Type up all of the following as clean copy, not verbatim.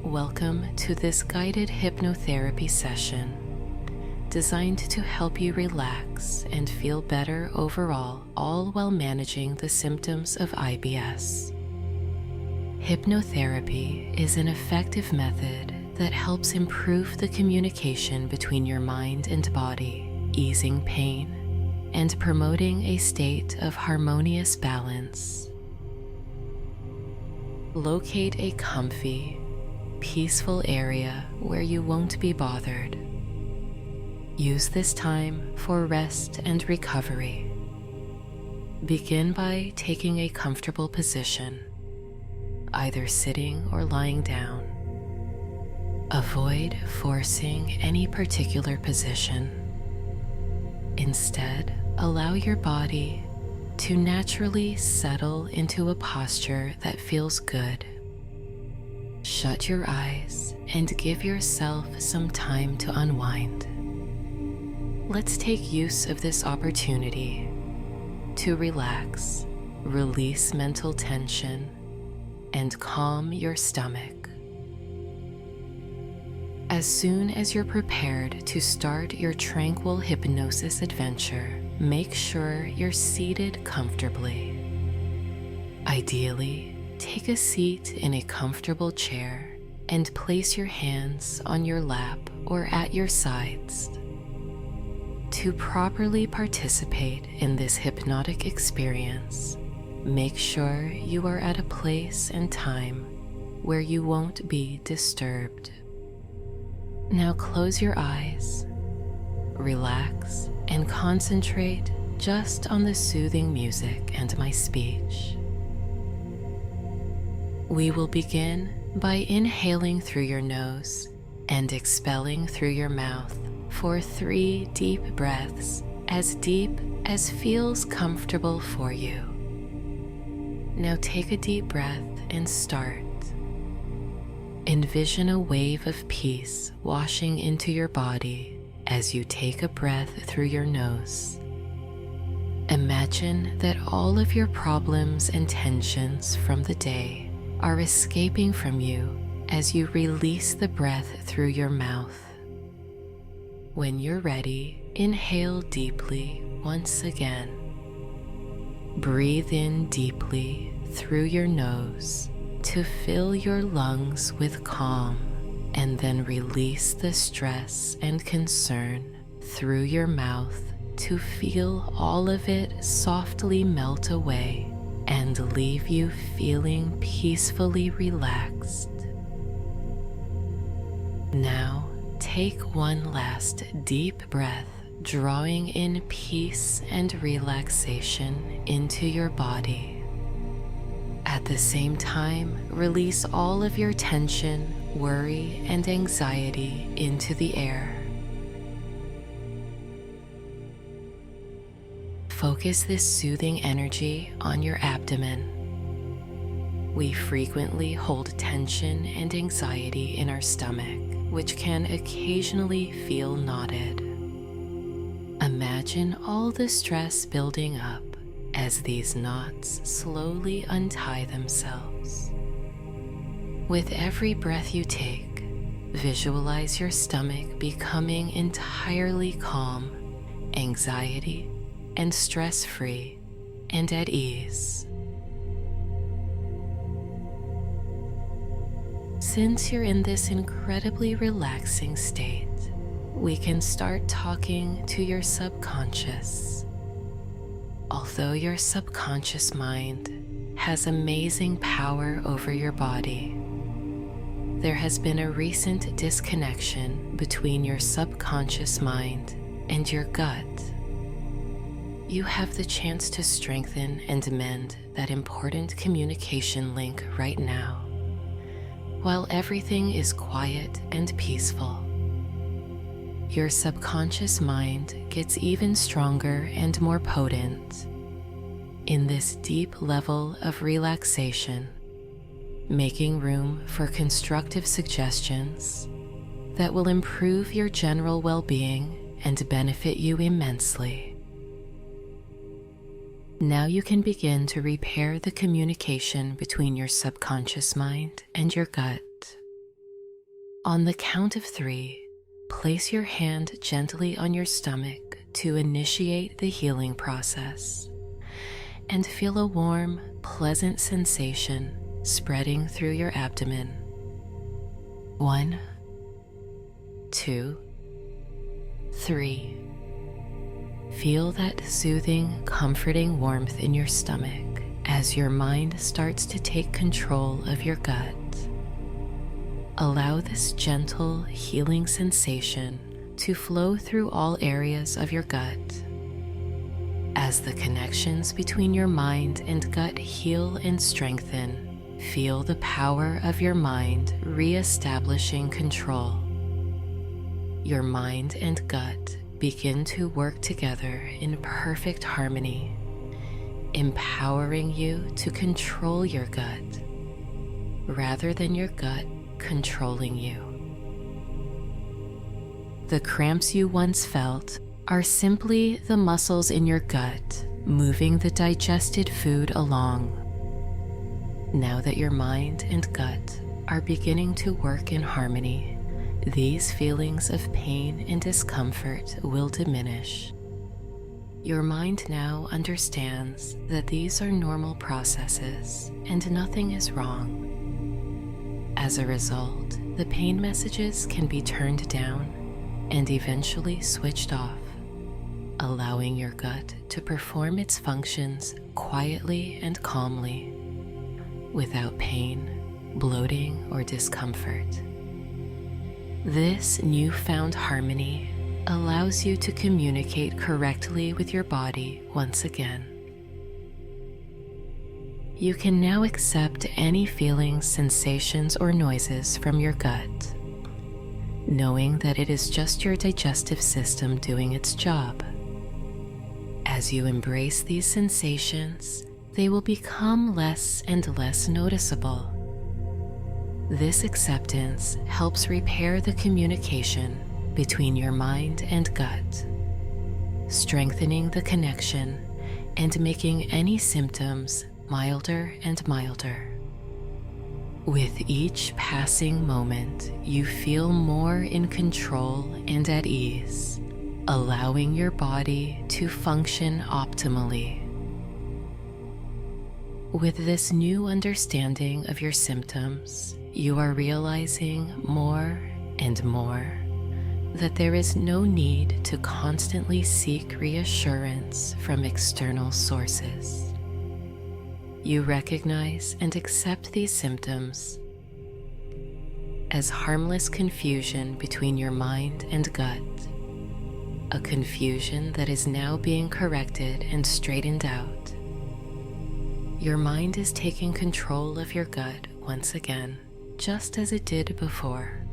Welcome to this guided hypnotherapy session designed to help you relax and feel better overall, all while managing the symptoms of IBS. Hypnotherapy is an effective method that helps improve the communication between your mind and body, easing pain and promoting a state of harmonious balance. Locate a comfy, peaceful area where you won't be bothered. Use this time for rest and recovery. Begin by taking a comfortable position, either sitting or lying down. Avoid forcing any particular position. Instead, allow your body to naturally settle into a posture that feels good. Shut your eyes and give yourself some time to unwind. Let's take use of this opportunity to relax, release mental tension, and calm your stomach. As soon as you're prepared to start your tranquil hypnosis adventure, make sure you're seated comfortably. Ideally, take a seat in a comfortable chair and place your hands on your lap or at your sides. To properly participate in this hypnotic experience, make sure you are at a place and time where you won't be disturbed. Now close your eyes, relax, and concentrate just on the soothing music and my speech. We will begin by inhaling through your nose and expelling through your mouth for 3 deep breaths, as deep as feels comfortable for you. Now take a deep breath and start. Envision a wave of peace washing into your body as you take a breath through your nose. Imagine that all of your problems and tensions from the day are escaping from you as you release the breath through your mouth. When you're ready, inhale deeply once again. Breathe in deeply through your nose to fill your lungs with calm, and then release the stress and concern through your mouth to feel all of it softly melt away and leave you feeling peacefully relaxed. Now, take one last deep breath, drawing in peace and relaxation into your body. At the same time, release all of your tension, worry, and anxiety into the air. Focus this soothing energy on your abdomen. We frequently hold tension and anxiety in our stomach, which can occasionally feel knotted. Imagine all the stress building up as these knots slowly untie themselves. With every breath you take, visualize your stomach becoming entirely calm, anxiety and stress-free, and at ease. Since you're in this incredibly relaxing state, we can start talking to your subconscious. Although your subconscious mind has amazing power over your body, there has been a recent disconnection between your subconscious mind and your gut. You have the chance to strengthen and mend that important communication link right now, while everything is quiet and peaceful. Your subconscious mind gets even stronger and more potent in this deep level of relaxation, making room for constructive suggestions that will improve your general well-being and benefit you immensely. Now you can begin to repair the communication between your subconscious mind and your gut. On the count of 3, place your hand gently on your stomach to initiate the healing process, and feel a warm, pleasant sensation spreading through your abdomen. 1, 2, 3. Feel that soothing, comforting warmth in your stomach as your mind starts to take control of your gut. Allow this gentle, healing sensation to flow through all areas of your gut. As the connections between your mind and gut heal and strengthen, feel the power of your mind re-establishing control. Your mind and gut begin to work together in perfect harmony, empowering you to control your gut rather than your gut controlling you. The cramps you once felt are simply the muscles in your gut moving the digested food along. Now that your mind and gut are beginning to work in harmony, these feelings of pain and discomfort will diminish. Your mind now understands that these are normal processes and nothing is wrong. As a result, the pain messages can be turned down and eventually switched off, allowing your gut to perform its functions quietly and calmly, without pain, bloating, or discomfort. This newfound harmony allows you to communicate correctly with your body once again. You can now accept any feelings, sensations, or noises from your gut, knowing that it is just your digestive system doing its job. As you embrace these sensations, they will become less and less noticeable. This acceptance helps repair the communication between your mind and gut, strengthening the connection and making any symptoms milder and milder. With each passing moment, you feel more in control and at ease, allowing your body to function optimally. With this new understanding of your symptoms, you are realizing more and more that there is no need to constantly seek reassurance from external sources. You recognize and accept these symptoms as harmless confusion between your mind and gut, a confusion that is now being corrected and straightened out. Your mind is taking control of your gut once again, just as it did before.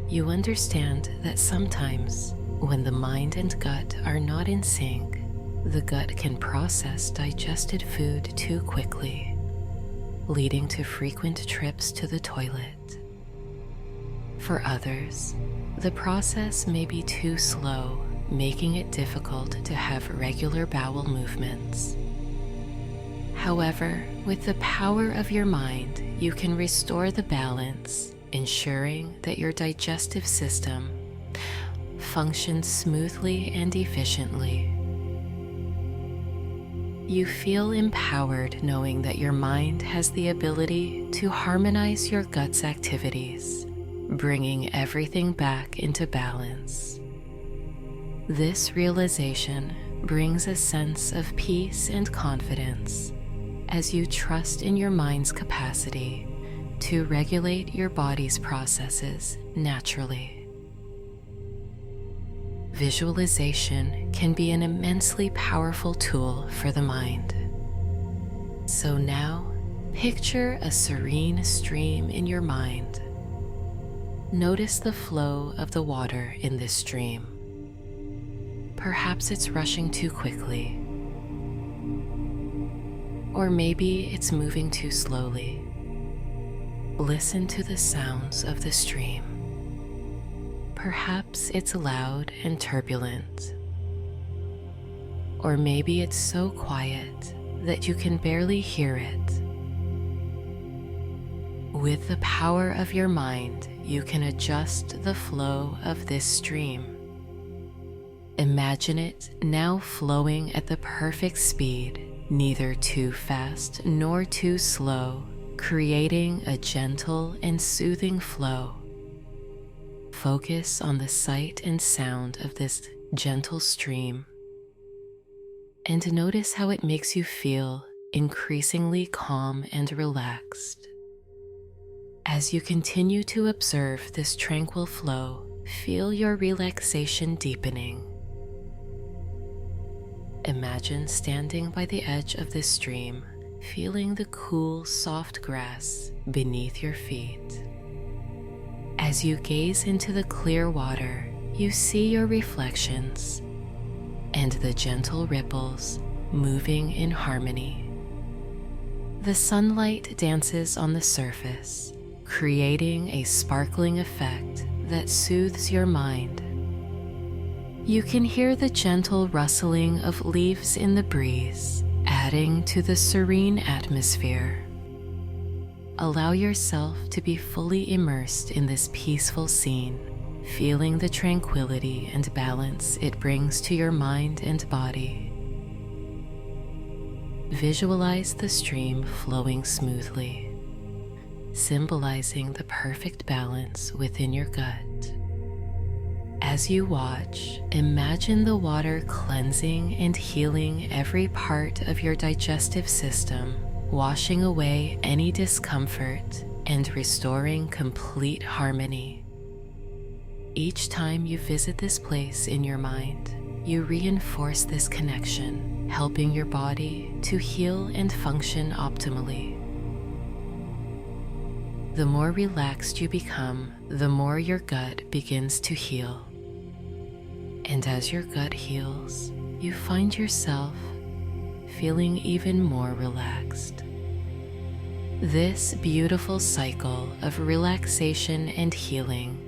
You understand that sometimes, when the mind and gut are not in sync, the gut can process digested food too quickly, leading to frequent trips to the toilet. For others, the process may be too slow, making it difficult to have regular bowel movements. However, with the power of your mind, you can restore the balance, ensuring that your digestive system functions smoothly and efficiently. You feel empowered knowing that your mind has the ability to harmonize your gut's activities, bringing everything back into balance. This realization brings a sense of peace and confidence as you trust in your mind's capacity to regulate your body's processes naturally. Visualization can be an immensely powerful tool for the mind. So now, picture a serene stream in your mind. Notice the flow of the water in this stream. Perhaps it's rushing too quickly, or maybe it's moving too slowly. Listen to the sounds of the stream. Perhaps it's loud and turbulent, or maybe it's so quiet that you can barely hear it. With the power of your mind, you can adjust the flow of this stream. Imagine it now flowing at the perfect speed, neither too fast nor too slow, creating a gentle and soothing flow. Focus on the sight and sound of this gentle stream, and notice how it makes you feel increasingly calm and relaxed. As you continue to observe this tranquil flow, feel your relaxation deepening. Imagine standing by the edge of this stream, feeling the cool, soft grass beneath your feet. As you gaze into the clear water, you see your reflections and the gentle ripples moving in harmony. The sunlight dances on the surface, creating a sparkling effect that soothes your mind. You can hear the gentle rustling of leaves in the breeze, adding to the serene atmosphere. Allow yourself to be fully immersed in this peaceful scene, feeling the tranquility and balance it brings to your mind and body. Visualize the stream flowing smoothly, symbolizing the perfect balance within your gut. As you watch, imagine the water cleansing and healing every part of your digestive system, washing away any discomfort and restoring complete harmony. Each time you visit this place in your mind, you reinforce this connection, helping your body to heal and function optimally. The more relaxed you become, the more your gut begins to heal. And as your gut heals, you find yourself feeling even more relaxed. This beautiful cycle of relaxation and healing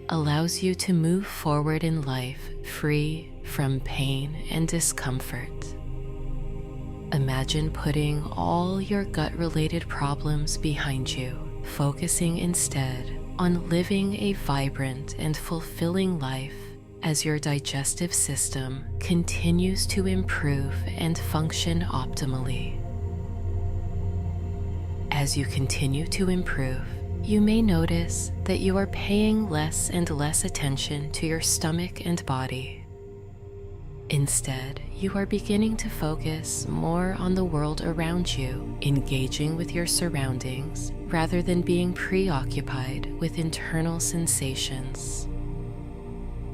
allows you to move forward in life free from pain and discomfort. Imagine putting all your gut-related problems behind you, focusing instead on living a vibrant and fulfilling life as your digestive system continues to improve and function optimally. As you continue to improve, you may notice that you are paying less and less attention to your stomach and body. Instead, you are beginning to focus more on the world around you, engaging with your surroundings rather than being preoccupied with internal sensations.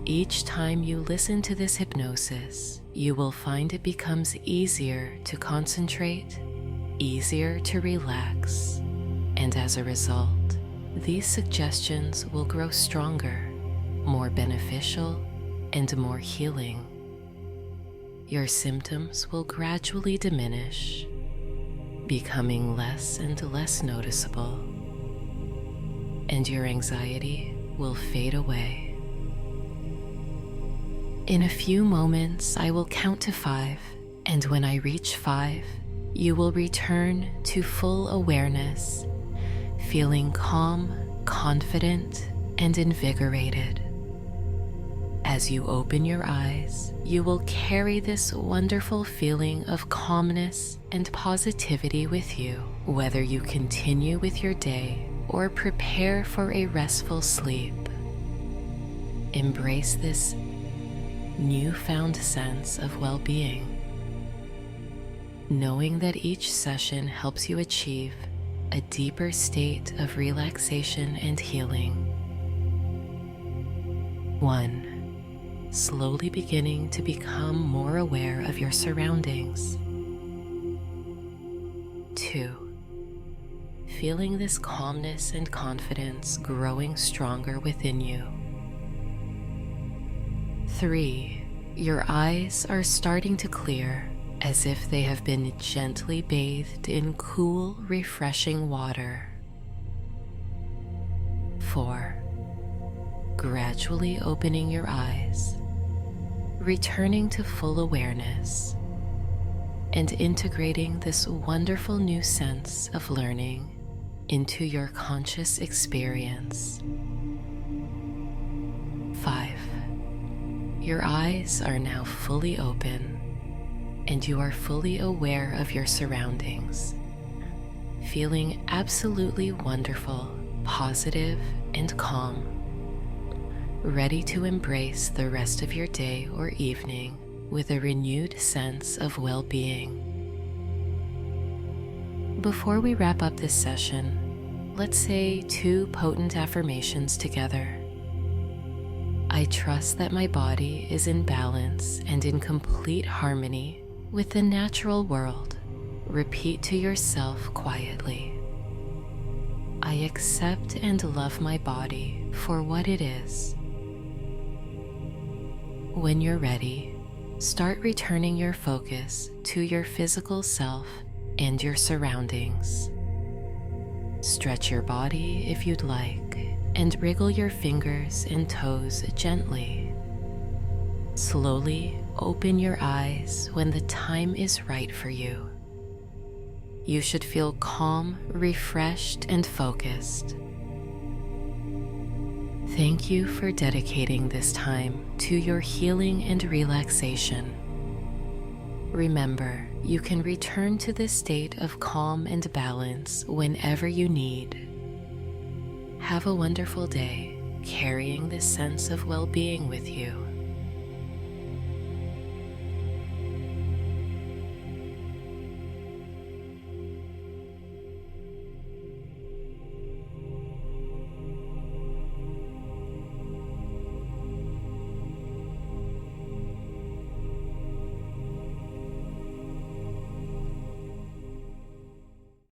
Each time you listen to this hypnosis, you will find it becomes easier to concentrate, easier to relax, and as a result, these suggestions will grow stronger, more beneficial, and more healing. Your symptoms will gradually diminish, becoming less and less noticeable, and your anxiety will fade away. In a few moments, I will count to 5, and when I reach 5, you will return to full awareness, feeling calm, confident, and invigorated. As you open your eyes, you will carry this wonderful feeling of calmness and positivity with you, whether you continue with your day or prepare for a restful sleep. Embrace this newfound sense of well-being, knowing that each session helps you achieve a deeper state of relaxation and healing. 1. Slowly beginning to become more aware of your surroundings. 2. Feeling this calmness and confidence growing stronger within you. 3. Your eyes are starting to clear, as if they have been gently bathed in cool, refreshing water. 4. Gradually opening your eyes, returning to full awareness, and integrating this wonderful new sense of learning into your conscious experience. 5. Your eyes are now fully open, and you are fully aware of your surroundings, feeling absolutely wonderful, positive, and calm, ready to embrace the rest of your day or evening with a renewed sense of well-being. Before we wrap up this session, let's say 2 potent affirmations together. I trust that my body is in balance and in complete harmony with the natural world. Repeat to yourself quietly. I accept and love my body for what it is. When you're ready, start returning your focus to your physical self and your surroundings. Stretch your body if you'd like, and wriggle your fingers and toes gently. Slowly open your eyes when the time is right for you. You should feel calm, refreshed, and focused. Thank you for dedicating this time to your healing and relaxation. Remember, you can return to this state of calm and balance whenever you need. Have a wonderful day, carrying this sense of well-being with you.